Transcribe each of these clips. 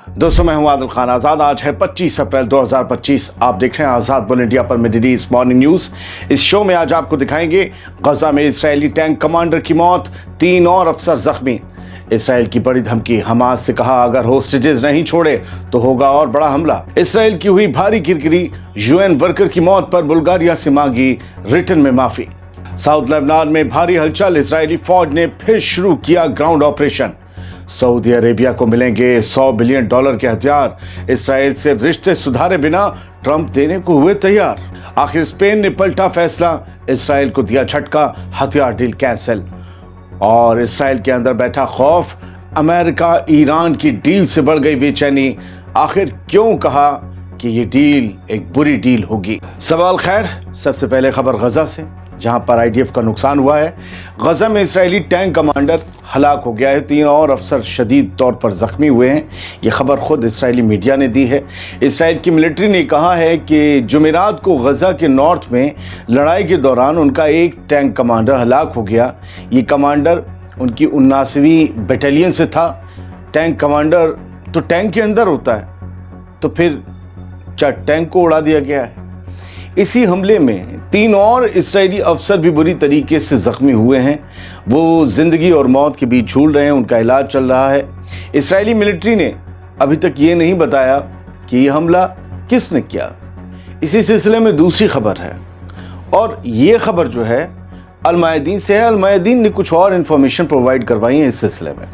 दोस्तों मैं हूं आदिल खान आज़ाद। आज है 25 अप्रैल 2025। आप देख रहे हैं आज़ाद बोल इंडिया पर मिडिल ईस्ट मॉर्निंग न्यूज़। इस शो में आज आपको दिखाएंगे गजा में इजरायली टैंक कमांडर की मौत, 3 और अफसर जख्मी। इसराइल की बड़ी धमकी, हमास से कहा अगर होस्टेजेस नहीं छोड़े तो होगा और बड़ा हमला। इसराइल की हुई भारी किरकिरी, यूएन वर्कर की मौत पर बुल्गारिया से मांगी रिटर्न में माफी। साउथ लेबनान में भारी हलचल, इजरायली फौज ने फिर शुरू किया ग्राउंड ऑपरेशन। सऊदी अरेबिया को मिलेंगे $100 बिलियन के हथियार। इसराइल से रिश्ते सुधारे बिना ट्रंप देने को हुए तैयार। आखिर स्पेन ने पलटा फैसला, इसराइल को दिया झटका, हथियार डील कैंसिल। और इसराइल के अंदर बैठा खौफ, अमेरिका ईरान की डील से बढ़ गई बेचैनी। आखिर क्यों कहा कि ये डील एक बुरी डील होगी? सवाल खैर, सबसे पहले खबर गजा से, जहां पर आईडीएफ का नुकसान हुआ है। गजा में इजरायली टैंक कमांडर हलाक हो गया है, 3 और अफसर शदीद तौर पर जख्मी हुए हैं। ये खबर खुद इजरायली मीडिया ने दी है। इसराइल की मिलिट्री ने कहा है कि जुमेरात को गजा के नॉर्थ में लड़ाई के दौरान उनका एक टैंक कमांडर हलाक हो गया। ये कमांडर उनकी 79वीं बटालियन से था। टैंक कमांडर तो टैंक के अंदर होता है, तो फिर क्या टैंक को उड़ा दिया गया है? इसी हमले में 3 और इजरायली अफसर भी बुरी तरीके से जख्मी हुए हैं। वो जिंदगी और मौत के बीच झूल रहे हैं, उनका इलाज चल रहा है। इजरायली मिलिट्री ने अभी तक ये नहीं बताया कि ये हमला किसने किया। इसी सिलसिले में दूसरी खबर है, और ये खबर जो है अल मायदीन से है। अल मायदीन ने कुछ और इंफॉर्मेशन प्रोवाइड करवाई है इस सिलसिले में।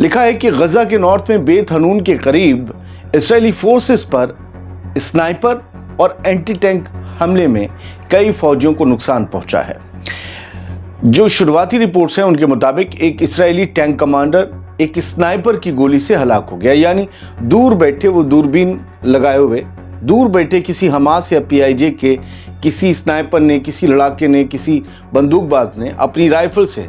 लिखा है कि गजा के नॉर्थ में बेत हनून के करीब इजरायली फोर्सेस पर स्नाइपर और एंटी टैंक हमले में कई फौजियों को नुकसान पहुंचा है। जो शुरुआती रिपोर्ट्स हैं उनके मुताबिक एक इजरायली टैंक कमांडर एक स्नाइपर की गोली से हलाक हो गया। यानी दूर बैठे, वो दूरबीन लगाए हुए दूर बैठे किसी हमास या पीआईजे के किसी स्नाइपर ने, किसी लड़ाके ने, किसी बंदूकबाज ने अपनी राइफल से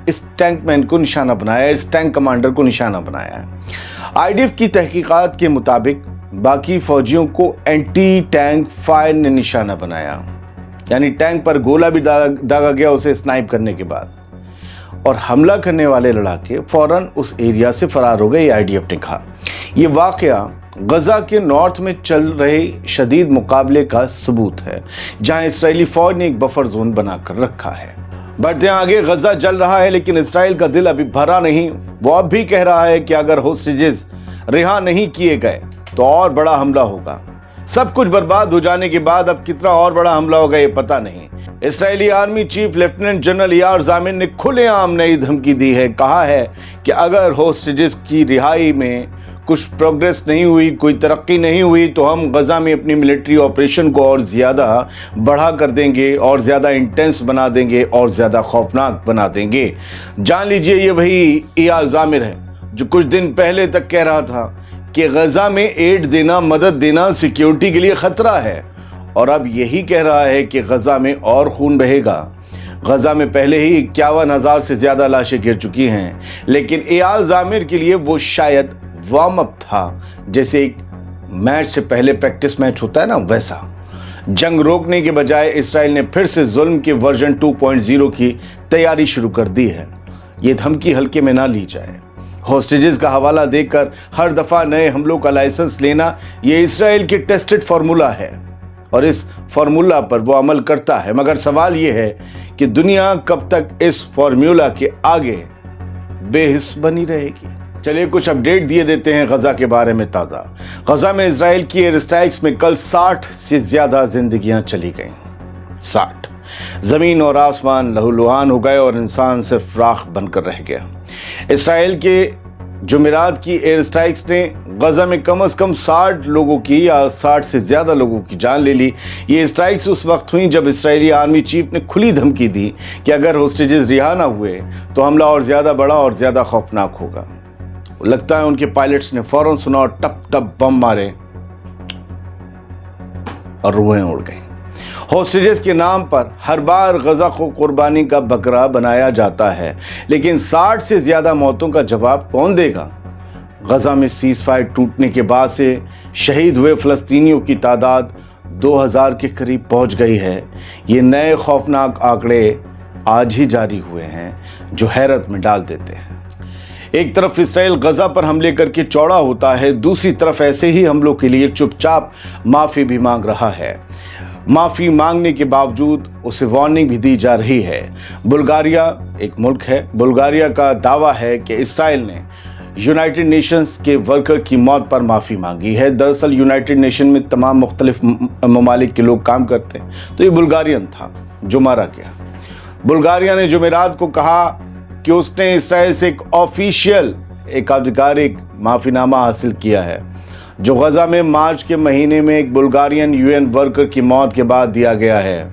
इस टैंक मैन को निशाना बनाया, इस टैंक कमांडर को निशाना बनाया है। आईडीएफ की तहकीकात के मुताबिक बाकी फौजियों को एंटी टैंक फायर ने निशाना बनाया, यानी टैंक पर गोला भी दागा गया उसे स्नाइप करने के बाद, और हमला करने वाले लड़ाके फौरन उस एरिया से फरार हो गए, आईडीएफ ने कहा। यह वाकया गजा के नॉर्थ में चल रहे शदीद मुकाबले का सबूत है, जहां इजरायली फौज ने एक बफर जोन बनाकर रखा है। बढ़ते आगे, गजा जल रहा है लेकिन इसराइल का दिल अभी भरा नहीं। वो अब भी कह रहा है कि अगर होस्टेजेस रिहा नहीं किए गए तो और बड़ा हमला होगा। सब कुछ बर्बाद हो जाने के बाद अब कितना और बड़ा हमला होगा ये पता नहीं। Israeli army chief lieutenant general यार ज़ामिर ने खुलेआम नई धमकी दी है। कहा है कि अगर होस्टेजेस की रिहाई में कुछ प्रोग्रेस नहीं हुई, कोई तरक्की नहीं हुई, तो हम गजा में अपनी मिलिट्री ऑपरेशन को और ज़्यादा बढ़ा कर देंगे, और ज़्यादा इंटेंस बना देंगे, और ज़्यादा खौफनाक बना देंगे। जान लीजिए, ये वही यार ज़ामिर है जो कुछ दिन पहले तक कह रहा था कि गजा में एड देना, मदद देना सिक्योरिटी के लिए खतरा है, और अब यही कह रहा है कि गजा में और खून बहेगा। गजा में पहले ही 51,000 से ज्यादा लाशें गिर चुकी हैं, लेकिन एआल जामिर के लिए वो शायद वार्म अप था, जैसे एक मैच से पहले प्रैक्टिस मैच होता है ना, वैसा। जंग रोकने के बजाय इसराइल ने फिर से जुल्म के वर्जन 2.0 की तैयारी शुरू कर दी है। ये धमकी हल्के में ना ली जाए। होस्टेजेस का हवाला देकर हर दफा नए हमलों का लाइसेंस लेना, ये इसराइल की टेस्टेड फार्मूला है, और इस फार्मूला पर वो अमल करता है। मगर सवाल ये है कि दुनिया कब तक इस फार्मूला के आगे बेहिस बनी रहेगी? चलिए कुछ अपडेट दिए देते हैं गजा के बारे में ताज़ा। गजा में इजराइल की एयर स्ट्राइक्स में कल 60 से ज्यादा जिंदगियां चली गईं। 60। जमीन और आसमान लहूलुहान हो गए और इंसान सिर्फ राख बनकर रह गया। इसराइल के जुमेरात की एयर स्ट्राइक्स ने गजा में कम से कम 60 लोगों की या 60 से ज्यादा लोगों की जान ले ली। ये स्ट्राइक्स उस वक्त हुई जब इजरायली आर्मी चीफ ने खुली धमकी दी कि अगर होस्टेजेस रिहा ना हुए तो हमला और ज्यादा बड़ा और ज्यादा खौफनाक होगा। लगता है उनके पायलट्स ने फौरन सुना और टप टप बम मारे और रूहें उड़ गई। होस्टेजेस के नाम पर हर बार गजा को कुर्बानी का बकरा बनाया जाता है, लेकिन 60 से ज्यादा मौतों का जवाब कौन देगा? गजा में सीज फायर टूटने के बाद से शहीद हुए फलस्तीनियों की तादाद 2000 के करीब पहुंच गई है। ये नए खौफनाक आंकड़े आज ही जारी हुए हैं जो हैरत में डाल देते हैं। ایک طرف اسرائیل غزہ پر حملے کر کے چوڑا ہوتا ہے، دوسری طرف ایسے ہی حملوں کے لیے چپ چاپ معافی بھی مانگ رہا ہے۔ معافی مانگنے کے باوجود اسے وارننگ بھی دی جا رہی ہے۔ بلغاریہ ایک ملک ہے۔ بلغاریہ کا دعویٰ ہے کہ اسرائیل نے یونائٹڈ نیشنز کے ورکر کی موت پر معافی مانگی ہے۔ دراصل یونائٹڈ نیشن میں تمام مختلف ممالک کے لوگ کام کرتے ہیں، تو یہ بلغاریئن تھا جو مارا گیا۔ بلغاریہ نے جمعرات کو کہا کہ اس نے اسرائیل سے ایک آدھکارک معافی نامہ حاصل کیا ہے جو غزہ میں مارچ کے مہینے میں ایک بلغاریئن UN ورکر کی موت کے بعد دیا گیا ہے۔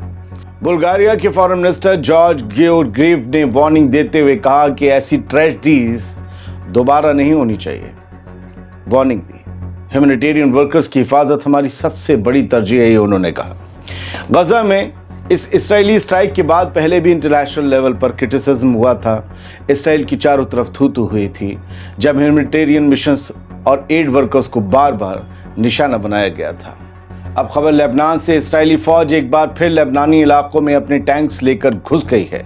بلغاریہ کے فارن منسٹر جارج گیورگیو نے وارننگ دیتے ہوئے کہا کہ ایسی ٹریجڈیز دوبارہ نہیں ہونی چاہیے۔ وارننگ دی، ہیومینیٹیرین ورکرز کی حفاظت ہماری سب سے بڑی ترجیح ہے، یہ انہوں نے کہا۔ غزہ میں اس اسرائیلی اسٹرائک کے بعد پہلے بھی انٹرنیشنل لیول پر کرٹیسزم ہوا تھا۔ اسرائیل کی چاروں طرف تھو تھو ہوئی تھی جب ہیومینیٹیرین مشنز اور ایڈ ورکرز کو بار بار نشانہ بنایا گیا تھا۔ اب خبر لبنان سے، اسرائیلی فوج ایک بار پھر لبنانی علاقوں میں اپنے ٹینکس لے کر گھس گئی ہے۔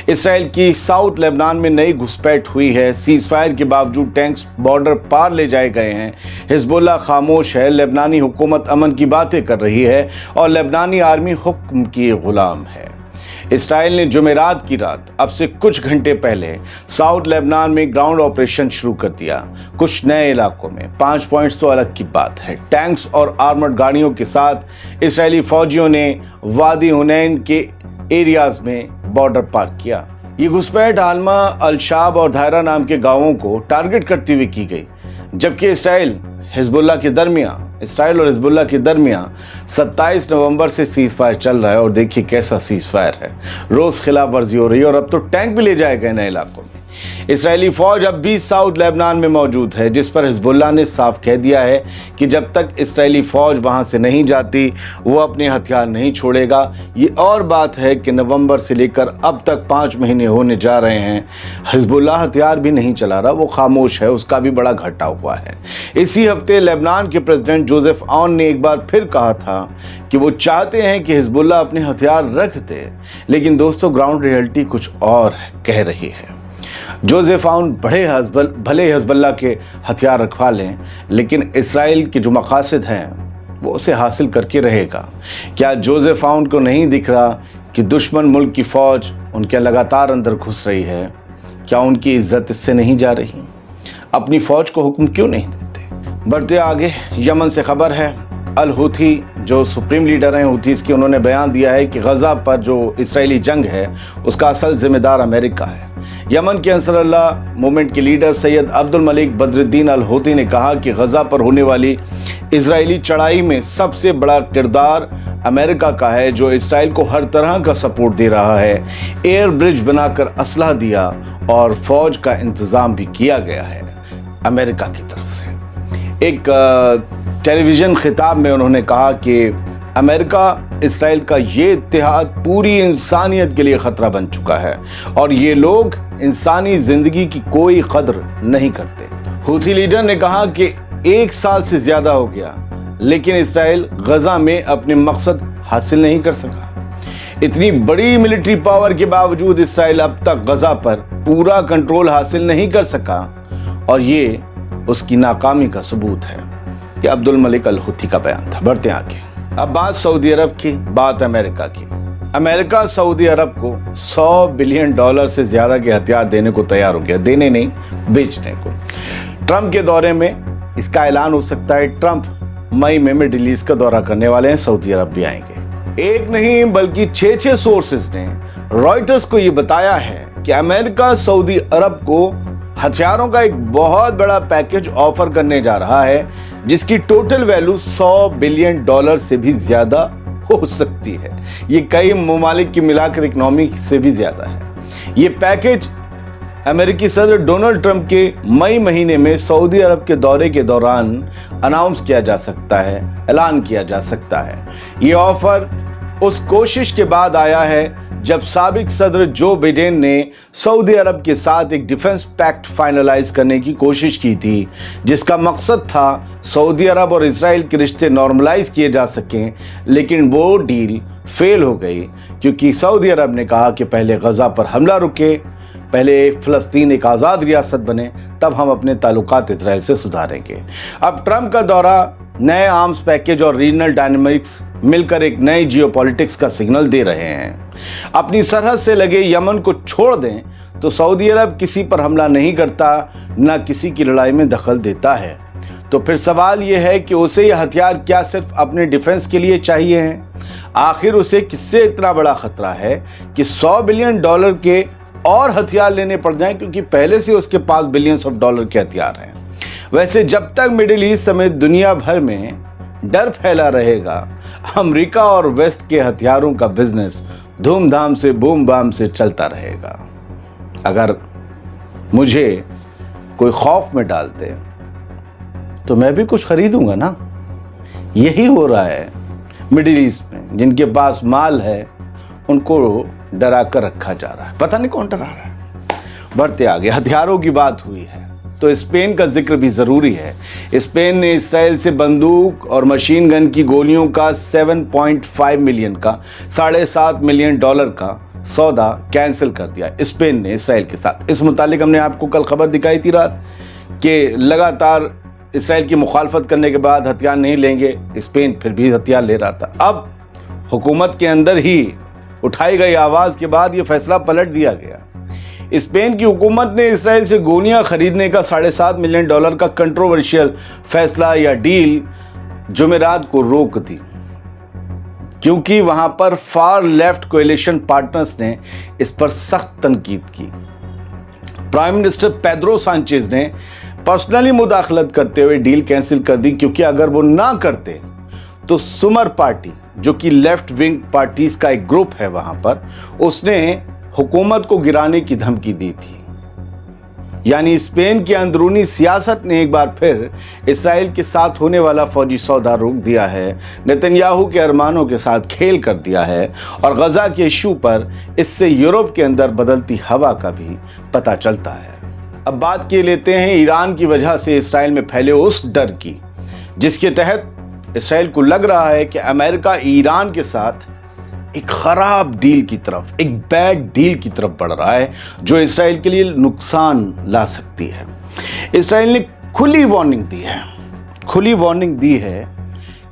اسرائیل کی ساؤتھ لبنان میں نئی گھسپیٹ ہوئی ہے۔ سیز فائر کے باوجود ٹینکس بارڈر پار لے جائے گئے ہیں۔ حزب اللہ خاموش ہے، لبنانی حکومت امن کی باتیں کر رہی ہے اور لبنانی آرمی حکم کی غلام ہے۔ اسرائیل نے جمعرات کی رات اب سے کچھ گھنٹے پہلے ساؤتھ لبنان میں گراؤنڈ آپریشن شروع کر دیا۔ کچھ نئے علاقوں میں 5 پوائنٹس تو الگ کی بات ہے۔ ٹینکس اور آرمرڈ گاڑیوں کے ساتھ اسرائیلی فوجیوں نے وادی حنین کے ایریاز میں بارڈر پار کیا۔ یہ گھسپیٹ عالمہ، الشاب اور دھائرہ نام کے گاؤں کو ٹارگٹ کرتے ہوئے کی گئی، جبکہ اسرائیل اور حزب اللہ کے درمیان 27 نومبر سے سیز فائر چل رہا ہے، اور دیکھیے کیسا سیز فائر ہے، روز خلاف ورزی ہو رہی ہے، اور اب تو ٹینک بھی لے جائے گئے نئے علاقوں میں۔ اسرائیلی فوج اب بھی ساؤتھ لبنان میں موجود ہے، جس پر حزب اللہ نے صاف کہہ دیا ہے کہ جب تک اسرائیلی فوج وہاں سے نہیں جاتی وہ اپنے ہتھیار نہیں چھوڑے گا۔ یہ اور بات ہے کہ نومبر سے لے کر اب تک 5 مہینے ہونے جا رہے ہیں، حزب اللہ ہتھیار بھی نہیں چلا رہا، وہ خاموش ہے، اس کا بھی بڑا گھٹا ہوا ہے۔ اسی ہفتے لبنان کے پریزیڈنٹ جوزف آون نے ایک بار پھر کہا تھا کہ وہ چاہتے ہیں کہ حزب اللہ اپنے ہتھیار رکھ دے، لیکن دوستو گراؤنڈ ریئلٹی کچھ اور کہہ رہی ہے۔ جوزف آون بھلے حزب اللہ کے ہتھیار رکھوا لیں، لیکن اسرائیل کے جو مقاصد ہیں وہ اسے حاصل کر کے رہے گا۔ کیا جوزف آون کو نہیں دکھ رہا کہ دشمن ملک کی فوج ان کے لگاتار اندر گھس رہی ہے؟ کیا ان کی عزت اس سے نہیں جا رہی؟ اپنی فوج کو حکم کیوں نہیں دیتے؟ بڑھتے آگے، یمن سے خبر ہے۔ الحوثی جو سپریم لیڈر ہیں حوثیز کے، انہوں نے بیان دیا ہے کہ غزہ پر جو اسرائیلی جنگ ہے اس کا اصل ذمہ دار امریکہ ہے۔ یمن کے انصار اللہ موومنٹ کے لیڈر سید عبد الملک بدر الدین الحوثی نے کہا کہ غزہ پر ہونے والی اسرائیلی چڑھائی میں سب سے بڑا کردار امریکہ کا ہے، جو اسرائیل کو ہر طرح کا سپورٹ دے رہا ہے۔ ایئر برج بنا کر اسلحہ دیا اور فوج کا انتظام بھی کیا گیا ہے امریکہ کی طرف سے۔ ایک ٹیلی ویژن خطاب میں انہوں نے کہا کہ امریکہ اسرائیل کا یہ اتحاد پوری انسانیت کے لیے خطرہ بن چکا ہے، اور یہ لوگ انسانی زندگی کی کوئی قدر نہیں کرتے۔ حوثی لیڈر نے کہا کہ 1 سال سے زیادہ ہو گیا، لیکن اسرائیل غزہ میں اپنے مقصد حاصل نہیں کر سکا۔ اتنی بڑی ملٹری پاور کے باوجود اسرائیل اب تک غزہ پر پورا کنٹرول حاصل نہیں کر سکا، اور یہ اس کی ناکامی کا ثبوت ہے۔ یہ عبد الملک الحوثی کا بیان تھا۔ بڑھتے آگے، اب بات سعودی عرب کی، بات امریکہ کی۔ امریکہ سعودی عرب کو $100 بلین سے زیادہ کے ہتھیار دینے کو تیار ہو گیا، دینے نہیں بیچنے کو۔ ٹرمپ کے دورے میں اس کا اعلان ہو سکتا ہے۔ ٹرمپ مئی میں مڈل ایسٹ کا دورہ کرنے والے ہیں، سعودی عرب بھی آئیں گے۔ ایک نہیں بلکہ 6 سورسز نے رائٹرز کو یہ بتایا ہے کہ امریکہ سعودی عرب کو ہتھیاروں کا ایک بہت بڑا پیکج آفر کرنے جا رہا ہے، جس کی ٹوٹل ویلیو $100 بلین سے بھی زیادہ ہو سکتی ہے۔ یہ کئی ممالک کی ملا کر اکنامی سے بھی زیادہ ہے۔ یہ پیکج امریکی صدر ڈونلڈ ٹرمپ کے مئی مہینے میں سعودی عرب کے دورے کے دوران اناؤنس کیا جا سکتا ہے، اعلان کیا جا سکتا ہے۔ یہ آفر اس کوشش کے بعد آیا ہے جب سابق صدر جو بائیڈن نے سعودی عرب کے ساتھ ایک ڈیفنس پیکٹ فائنلائز کرنے کی کوشش کی تھی، جس کا مقصد تھا سعودی عرب اور اسرائیل کے رشتے نارملائز کیے جا سکیں، لیکن وہ ڈیل فیل ہو گئی کیونکہ سعودی عرب نے کہا کہ پہلے غزہ پر حملہ رکے، पहले फ़लस्तीन एक आज़ाद रियासत बने, तब हम अपने ताल्लुकात इजराइल से सुधारेंगे। अब ट्रंप का दौरा नए आर्म्स पैकेज और रीजनल डायनामिक्स मिलकर एक नई जियोपॉलिटिक्स का सिग्नल दे रहे हैं। अपनी सरहद से लगे यमन को छोड़ दें तो सऊदी अरब किसी पर हमला नहीं करता, न किसी की लड़ाई में दखल देता है। तो फिर सवाल यह है कि उसे यह हथियार क्या सिर्फ अपने डिफेंस के लिए चाहिए हैं? आखिर उसे किससे इतना बड़ा खतरा है कि $100 बिलियन के और हथियार लेने पड़ जाएं, क्योंकि पहले से उसके पास बिलियंस ऑफ डॉलर के हथियार हैं। वैसे जब तक मिडिल ईस्ट समेत दुनिया भर में डर फैला रहेगा, अमेरिका और वेस्ट के हथियारों का बिजनेस धूमधाम से बूम बाम से चलता रहेगा। अगर मुझे कोई खौफ में डाल दे तो मैं भी कुछ खरीदूंगा ना। यही हो रहा है मिडिल ईस्ट में। जिनके पास माल है उनको डरा कर रखा जा रहा है। पता नहीं कौन डरा रहा है। बढ़ते आगे हथियारों की बात हुई है तो स्पेन का जिक्र भी ज़रूरी है। स्पेन ने इसराइल से बंदूक और मशीन गन की गोलियों का 7.5 मिलियन का $7.5 मिलियन का सौदा कैंसिल कर दिया स्पेन ने इसराइल के साथ। इस मुतालिक हमने आपको कल खबर दिखाई थी रात कि लगातार इसराइल की मुखालफत करने के बाद हथियार नहीं लेंगे, स्पेन फिर भी हथियार ले रहा था। अब हुकूमत के अंदर ही उठाई गई आवाज़ के बाद ये फैसला पलट दिया गया। स्पेन की हुकूमत ने इसराइल से गोलियां खरीदने का $7.5 मिलियन का कंट्रोवर्शियल फैसला या डील जुमेरात को रोक दी, क्योंकि वहां पर फार लेफ्ट कोएलिशन पार्टनर्स ने इस पर सख्त तनकीद की। प्राइम मिनिस्टर पेड्रो सांचेज ने पर्सनली मुदाखलत करते हुए डील कैंसिल कर दी, क्योंकि अगर वो ना करते तो सुमर पार्टी, जो कि लेफ्ट विंग पार्टीज का एक ग्रुप है वहां पर, उसने हुकूमत को गिराने की धमकी दी थी। यानी स्पेन की अंदरूनी सियासत ने एक बार फिर इसराइल के साथ होने वाला फौजी सौदा रोक दिया है, नेतन्याहू के अरमानों के साथ खेल कर दिया है और गजा के इशू पर इससे यूरोप के अंदर बदलती हवा का भी पता चलता है। अब बात के लेते हैं ईरान की वजह से इसराइल में फैले उस डर की, जिसके तहत इसराइल को लग रहा है कि अमेरिका ईरान के साथ एक खराब डील की तरफ, एक बैड डील की तरफ बढ़ रहा है, जो इसराइल के लिए नुकसान ला सकती है। इसराइल ने खुली वार्निंग दी है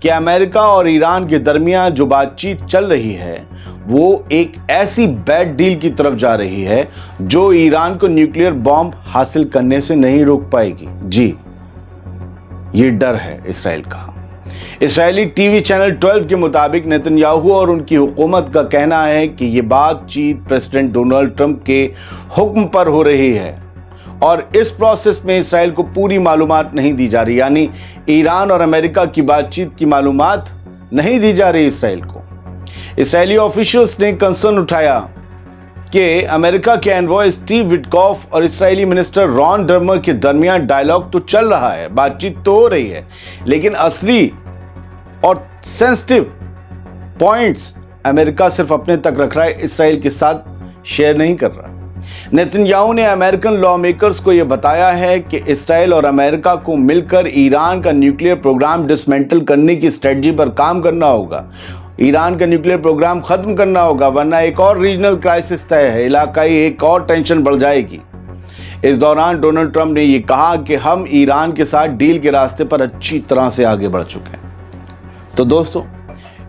कि अमेरिका और ईरान के दरमियान जो बातचीत चल रही है वो एक ऐसी बैड डील की तरफ जा रही है जो ईरान को न्यूक्लियर बॉम्ब हासिल करने से नहीं रोक पाएगी। जी, ये डर है इसराइल का। इसराइली टीवी चैनल 12 के मुताबिक नेतन्याहू और उनकी हुकूमत का कहना है कि ये बातचीत प्रेसिडेंट डोनाल्ड ट्रंप के हुक्म पर हो रही है और इस प्रोसेस में इसराइल को पूरी मालूमात नहीं दी जा रही। यानी ईरान और अमेरिका की बातचीत की मालूमात नहीं दी जा रही इसराइल को। इसराइली ऑफिशियल्स ने कंसर्न उठाया कि अमेरिका के एनवॉय स्टीव विटकॉफ और इसराइली मिनिस्टर रॉन डर्मर के दरमियान डायलॉग तो चल रहा है, बातचीत तो हो रही है, लेकिन असली और सेंसिटिव पॉइंट्स अमेरिका सिर्फ अपने तक रख रहा है, इसराइल के साथ शेयर नहीं कर रहा। नेतन्याहू ने अमेरिकन लॉ मेकर्स को यह बताया है कि इसराइल और अमेरिका को मिलकर ईरान का न्यूक्लियर प्रोग्राम डिसमेंटल करने की स्ट्रेटजी पर काम करना होगा। ईरान का न्यूक्लियर प्रोग्राम खत्म करना होगा, वरना एक और रीजनल क्राइसिस तय है, इलाकाई एक और टेंशन बढ़ जाएगी। इस दौरान डोनाल्ड ट्रंप ने यह कहा कि हम ईरान के साथ डील के रास्ते पर अच्छी तरह से आगे बढ़ चुके हैं। तो दोस्तों,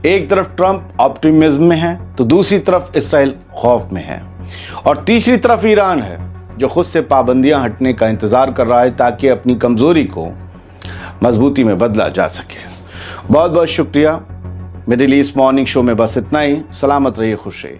एक तरफ ट्रंप ऑप्टिमिज्म में है तो दूसरी तरफ इसराइल खौफ में है और तीसरी तरफ ईरान है जो खुद से पाबंदियां हटने का इंतजार कर रहा है ताकि अपनी कमजोरी को मजबूती में बदला जा सके। बहुत बहुत शुक्रिया। मिडिल ईस्ट मॉर्निंग शो में बस इतना ही। सलामत रहिए, खुश रहिए।